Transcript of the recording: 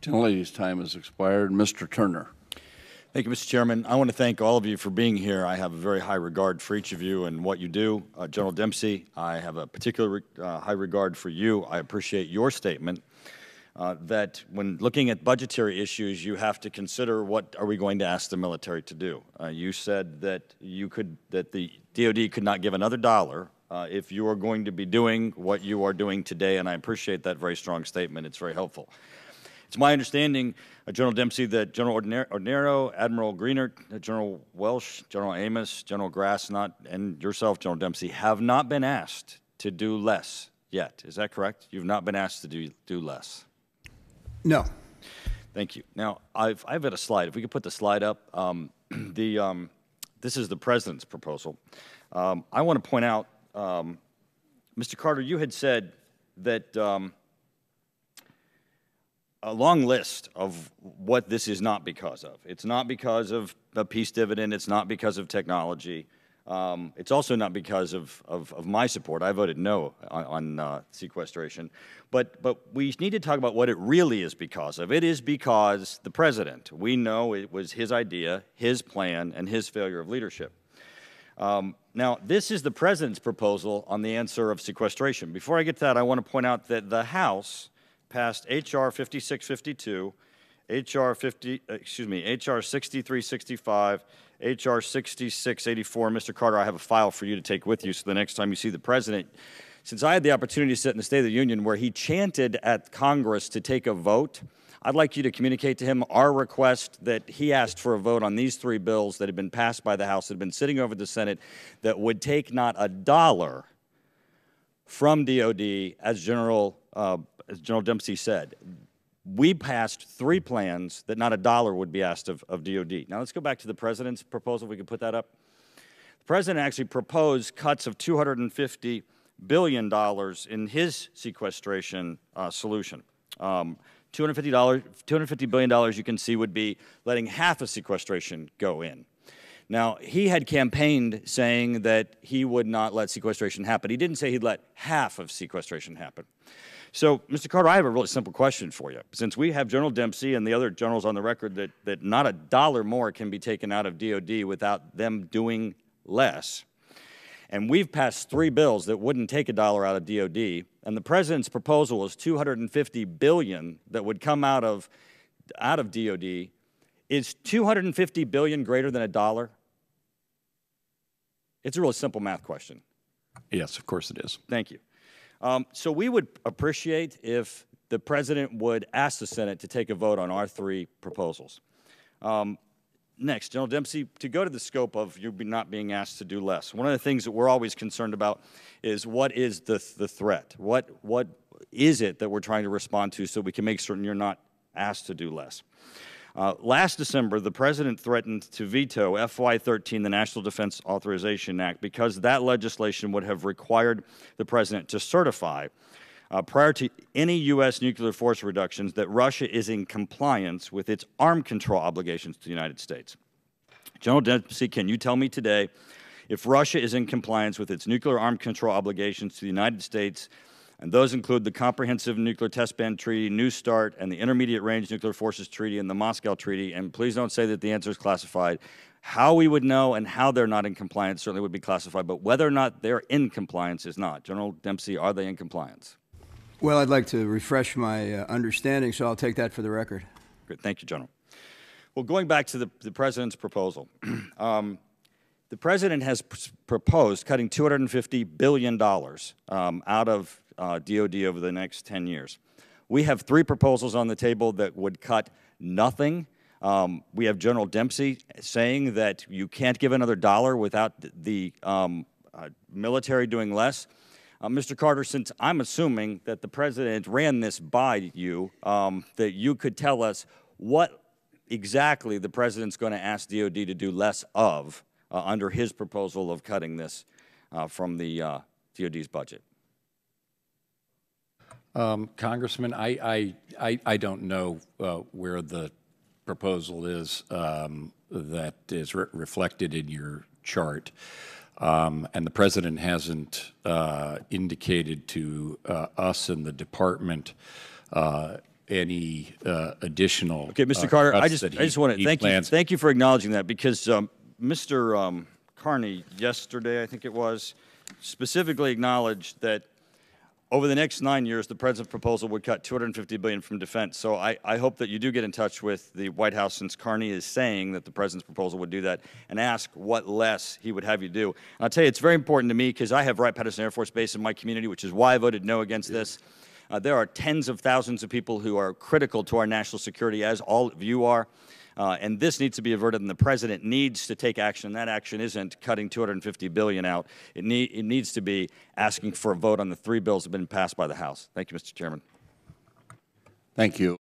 Gentlelady's time has expired. Mr. Turner. Thank you, Mr. Chairman. I want to thank all of you for being here. I have a very high regard for each of you and what you do. General Dempsey, I have a particular high regard for you. I appreciate your statement that when looking at budgetary issues, you have to consider what are we going to ask the military to do. You said that the DoD could not give another dollar if you are going to be doing what you are doing today, and I appreciate that very strong statement. It's very helpful. It's my understanding, General Dempsey, that General Ordinero, Admiral Greenert, General Welsh, General Amos, General Grassnot, and yourself, General Dempsey, have not been asked to do less yet. Is that correct? You've not been asked to do less. No. Thank you. Now, I've got a slide. If we could put the slide up. This is the President's proposal. I want to point out, Mr. Carter, you had said that a long list of what this is not because of. It's not because of a peace dividend. It's not because of technology. It's also not because of my support. I voted no on sequestration. But we need to talk about what it really is because of. It is because the President. We know it was his idea, his plan, and his failure of leadership. Now, this is the President's proposal on the answer of sequestration. Before I get to that, I want to point out that the House passed H.R. 5652, H.R. 6365, H.R. 6684. Mr. Carter, I have a file for you to take with you so the next time you see the President, since I had the opportunity to sit in the State of the Union where he chanted at Congress to take a vote, I'd like you to communicate to him our request that he asked for a vote on these three bills that had been passed by the House, that had been sitting over the Senate, that would take not a dollar from DoD, as General Dempsey said. We passed three plans that not a dollar would be asked of DoD. Now let's go back to the President's proposal. If we could put that up. The President actually proposed cuts of $250 billion in his sequestration solution. $250 billion, you can see, would be letting half of sequestration go in. Now, he had campaigned saying that he would not let sequestration happen. He didn't say he'd let half of sequestration happen. So, Mr. Carter, I have a really simple question for you. Since we have General Dempsey and the other generals on the record that not a dollar more can be taken out of DoD without them doing less, and we've passed three bills that wouldn't take a dollar out of DoD, and the President's proposal is $250 billion that would come out of DoD, is $250 billion greater than a dollar? It's a really simple math question. Yes, of course it is. Thank you. So we would appreciate if the President would ask the Senate to take a vote on our three proposals. Next, General Dempsey, to go to the scope of you not being asked to do less, one of the things that we're always concerned about is what is the threat? What is it that we're trying to respond to so we can make certain you're not asked to do less? Last December, the President threatened to veto FY13, the National Defense Authorization Act, because that legislation would have required the President to certify prior to any U.S. nuclear force reductions that Russia is in compliance with its arms control obligations to the United States. General Dempsey, can you tell me today if Russia is in compliance with its nuclear arms control obligations to the United States, and those include the Comprehensive Nuclear Test Ban Treaty, New START, and the Intermediate Range Nuclear Forces Treaty and the Moscow Treaty, and please don't say that the answer is classified. How we would know and how they're not in compliance certainly would be classified, but whether or not they're in compliance is not. General Dempsey, are they in compliance? Well, I'd like to refresh my understanding, so I'll take that for the record. Great. Thank you, General. Well, going back to the President's proposal, the President has proposed cutting $250 billion out of DoD over the next 10 years. We have three proposals on the table that would cut nothing. We have General Dempsey saying that you can't give another dollar without the military doing less. Mr. Carter, since I'm assuming that the President ran this by you, that you could tell us what exactly the President's going to ask DoD to do less of under his proposal of cutting this from the DoD's budget. Congressman, I don't know where the proposal is that is reflected in your chart. And the President hasn't indicated to us in the Department any additional. Okay, Mr. Carter, I cuts just that want to he thank you. plans. Thank you for acknowledging that, because Mr. Carney yesterday, I think it was, specifically acknowledged that over the next 9 years, the president's proposal would cut $250 billion from defense. So I hope that you do get in touch with the White House, since Carney is saying that the president's proposal would do that, and ask what less he would have you do. And I'll tell you, it's very important to me, because I have Wright-Patterson Air Force Base in my community, which is why I voted no against this. There are tens of thousands of people who are critical to our national security, as all of you are. And this needs to be averted, and the president needs to take action. That action isn't cutting $250 billion out. It needs to be asking for a vote on the 3 bills that have been passed by the House. Thank you, Mr. Chairman. Thank you.